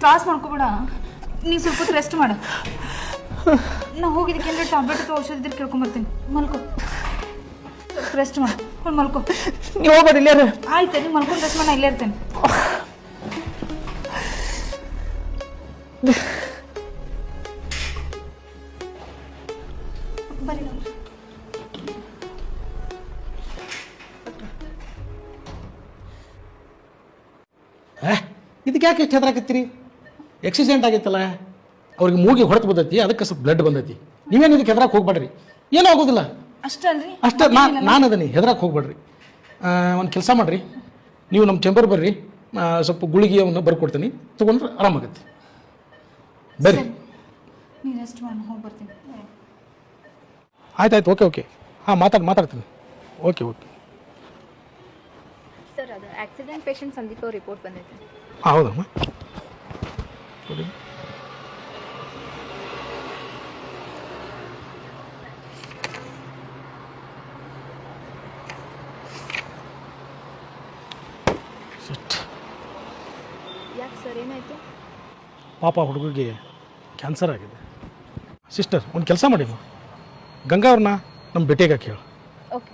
ತ್ರಾಸ ಮಾಡ್ಕೋಬೇಡ. ನೀವು ಸ್ವಲ್ಪ ಹೊತ್ತು ರೆಸ್ಟ್ ಮಾಡು. ನಾ ಹೋಗಿದ್ದಕ್ಕೆ ಟ್ಯಾಬ್ಲೆಟ್ ಅಥವಾ ಔಷಧಿ ಇದ್ರೆ ಕೇಳ್ಕೊಂಬರ್ತೀನಿ. ಮಲ್ಕೋ, ಸ್ವಲ್ಪ ರೆಸ್ಟ್ ಮಾಡು. ಮಲ್ಕೋ. ನೀವು ಹೋಗ್ಬೇಡಿ ಇಲ್ಲೇ. ಆಯ್ತು, ನೀವು ಮಲ್ಕೊಂಡು ರೆಸ್ಟ್ ಮಾಡಿ, ಇಲ್ಲೇ ಇರ್ತೇನೆ. ಬರೀ ಇದಕ್ಕೆ ಯಾಕೆ ಎಷ್ಟು ಹೆದರಾಕತ್ತೀರಿ? ಆಕ್ಸಿಡೆಂಟ್ ಆಗೈತಲ್ಲ, ಅವ್ರಿಗೆ ಮೂಗಿಗೆ ಹೊಡೆತು ಬಂದೈತಿ, ಅದಕ್ಕೆ ಸ್ವಲ್ಪ ಬ್ಲಡ್ ಬಂದೈತಿ. ನೀವೇನು ಇದಕ್ಕೆ ಹೆದರಾಕ್ ಹೋಗ್ಬೇಡ್ರಿ, ಏನೂ ಆಗೋದಿಲ್ಲ. ಅಷ್ಟಲ್ರಿ? ಅಷ್ಟೇ. ನಾನು ಅದೀನಿ, ಹೆದರಾಕ್ ಹೋಗ್ಬೇಡ್ರಿ. ಒಂದು ಕೆಲಸ ಮಾಡಿರಿ, ನೀವು ನಮ್ಮ ಚೇಂಬರ್ ಬರ್ರಿ, ಸ್ವಲ್ಪ ಗುಳಿಗೆಯನ್ನು ಬರ್ಕೊಡ್ತೀನಿ, ತೊಗೊಂಡ್ರೆ ಆರಾಮಾಗತ್ತೆ. ಬರ್ರಿ. ನೀವು ರೆಸ್ಟ್ ಮಾಡಿ, ಹೋಗಿ ಬರ್ತೀನಿ. ಆಯ್ತಾಯ್ತು. ಓಕೆ. ಹಾಂ, ಮಾತಾಡ್ತೀನಿ. ಓಕೆ. ಸರ್, ಅದು ಆಕ್ಸಿಡೆಂಟ್ ಪೇಷಂಟ್ ಸಂದೀಪ್ ಅವ್ರ ರಿಪೋರ್ಟ್ ಬಂದೈತೆ. ಹೌದಮ್ಮ. ಯಾಕೆ ಸರ್, ಏನಾಯಿತು? ಪಾಪ ಹುಡುಗರಿಗೆ ಕ್ಯಾನ್ಸರ್ ಆಗಿದೆ. ಸಿಸ್ಟರ್, ಒಂದು ಕೆಲಸ ಮಾಡಿ, ಗಂಗಾ ಅವ್ರನ್ನ ನಮ್ಮ ಭೇಟಿಯಾಗಕ್ಕೆ ಹೇಳು. ಓಕೆ.